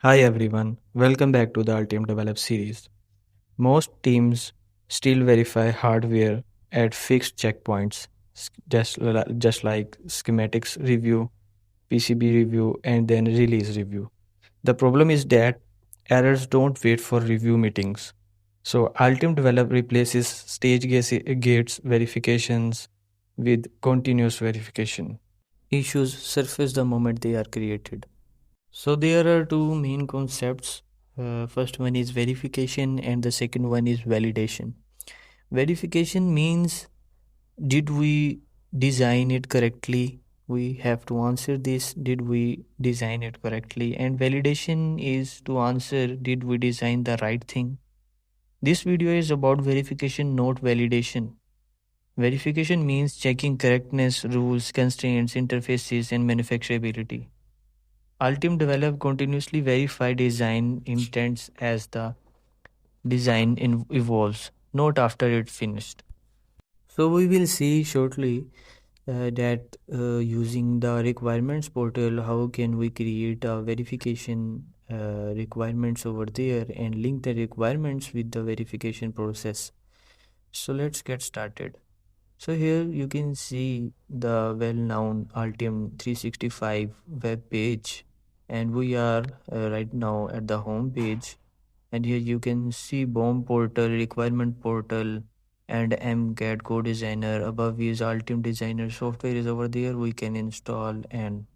Hi everyone, welcome back to the Altium Develop series. Most teams still verify hardware at fixed checkpoints, just like schematics review, PCB review, and then release review. The problem is that errors don't wait for review meetings. So Altium Develop replaces gates verifications with continuous verification. Issues surface the moment they are created. So there are two main concepts. First one is verification, and the second one is validation. Verification means, did we design it correctly? We have to answer this, did we design it correctly? And validation is to answer, did we design the right thing? This video is about verification, not validation. Verification means checking correctness, rules, constraints, interfaces, and manufacturability. Altium Develop continuously verify design intents as the evolves, not after it's finished. So we will see shortly that using the requirements portal, how can we create a verification requirements over there and link the requirements with the verification process. So let's get started. So here you can see the well-known Altium 365 web page, and we are right now at the home page. And here you can see BOM portal, requirement portal, and MCAD code designer. Above is Altium designer software is over there. We can install and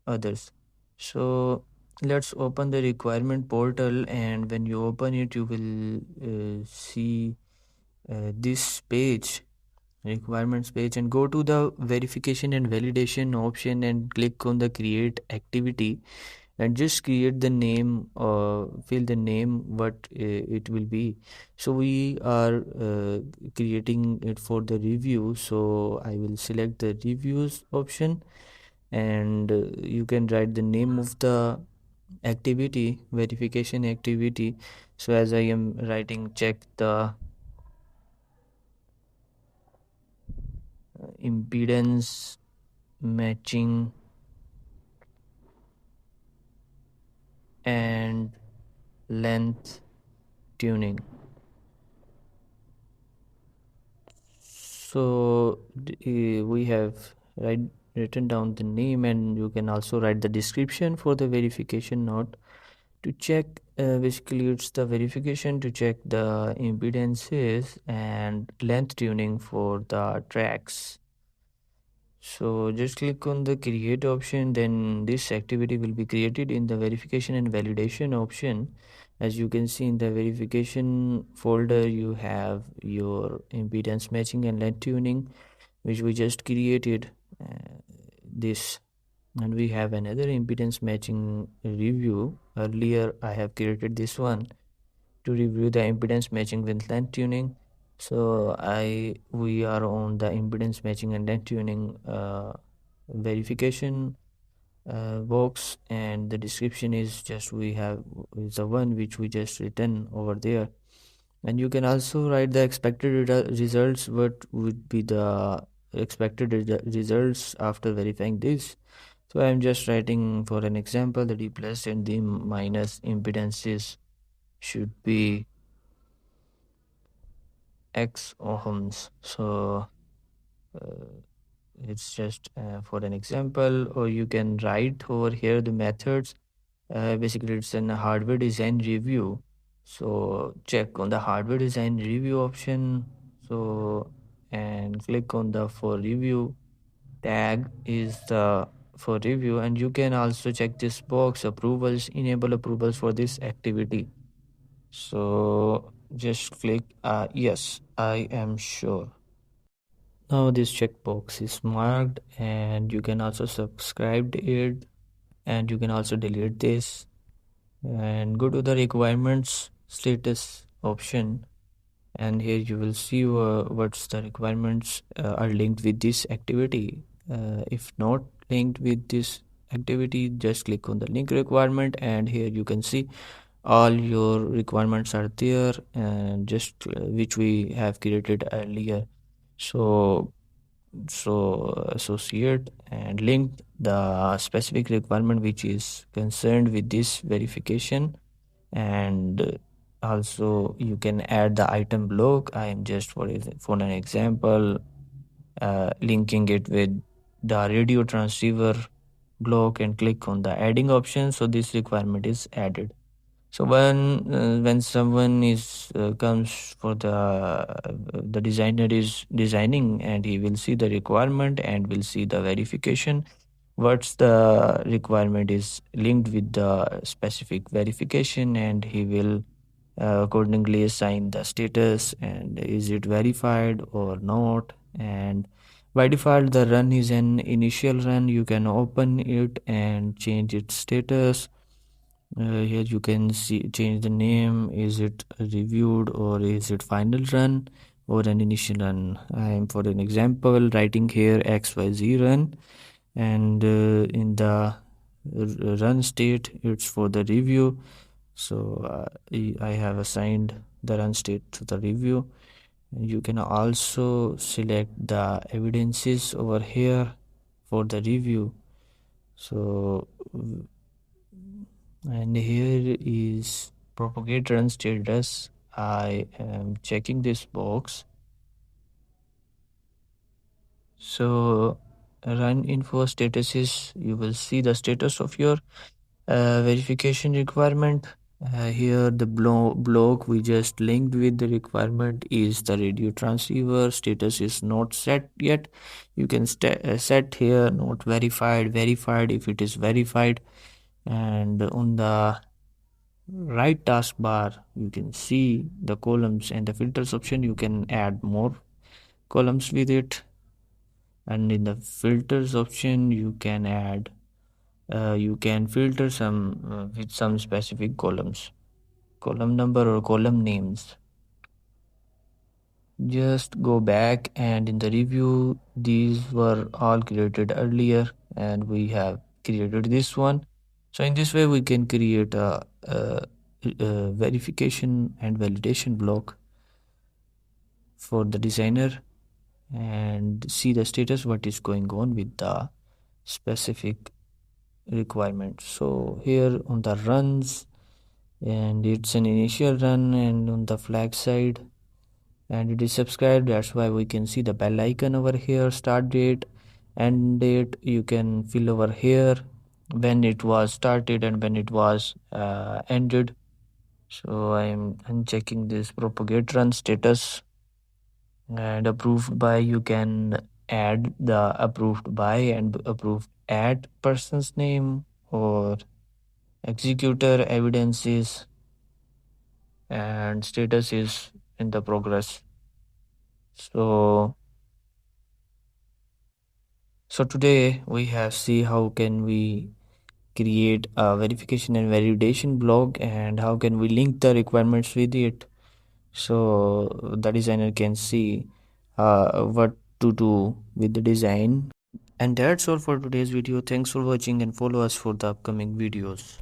others. So let's open the requirement portal, and when you open it, you will see this page, requirements page, and go to the verification and validation option and click on the create activity and just create the name, fill the name what it will be. So we are creating it for the review, so I will select the reviews option, and you can write the name of the activity, verification activity. So as I am writing, check the impedance matching and length tuning. So we have written down the name, and you can also write the description for the verification note. To check, basically it's the verification to check the impedances and length tuning for the tracks. So just click on the create option, then this activity will be created in the verification and validation option. As you can see in the verification folder, you have your impedance matching and length tuning, which we just created this. And we have another impedance matching review. Earlier I have created this one to review the impedance matching with length tuning. So we are on the impedance matching and length tuning verification box, and the description is just we have is the one which we just written over there. And you can also write the expected results, what would be the expected results after verifying this. So I'm just writing for an example, the D plus and the minus impedances should be X ohms. So it's just for an example, or you can write over here the methods. Basically it's an hardware design review. So check on the hardware design review option. So and click on the for review tag is the for review, and you can also check this box approvals, enable approvals for this activity. So just click yes, I am sure. Now this checkbox is marked, and you can also subscribe it, and you can also delete this and go to the requirements status option, and here you will see what's the requirements are linked with this activity. If not linked with this activity, just click on the link requirement, and here you can see all your requirements are there, and just which we have created earlier. So associate and linked the specific requirement which is concerned with this verification. And also you can add the item block. I am just for an example linking it with the radio transceiver block and click on the adding option, so this requirement is added. So when someone is comes for the designer is designing, and he will see the requirement and will see the verification. What's the requirement is linked with the specific verification, and he will accordingly assign the status and is it verified or not. And by default, the run is an initial run. You can open it and change its status. Here you can see change the name. Is it reviewed or is it final run or an initial run? I am for an example writing here XYZ run, and in the run state it's for the review. So I have assigned the run state to the review. You can also select the evidences over here for the review. So and here is propagate run status. I am checking this box. So run info status is, you will see the status of your verification requirement. Here the block we just linked with the requirement is the radio transceiver. Status is not set yet. You can set here not verified, verified if it is verified. And on the right taskbar you can see the columns and the filters option. You can add more columns with it, and in the filters option you can add you can filter some with some specific column number or column names. Just go back, and in the review these were all created earlier and we have created this one. So in this way we can create a verification and validation block for the designer and see the status what is going on with the specific requirement. So here on the runs, and it's an initial run, and on the flag side and it is subscribed, that's why we can see the bell icon over here. Start date, end date, you can fill over here when it was started and when it was ended. So I'm unchecking this propagate run status. And approved by, you can add the approved by and approved at person's name or executor evidences, and status is in the progress. So today we have see how can we create a verification and validation block, and how can we link the requirements with it, so the designer can see what to do with the design. And that's all for today's video. Thanks for watching and follow us for the upcoming videos.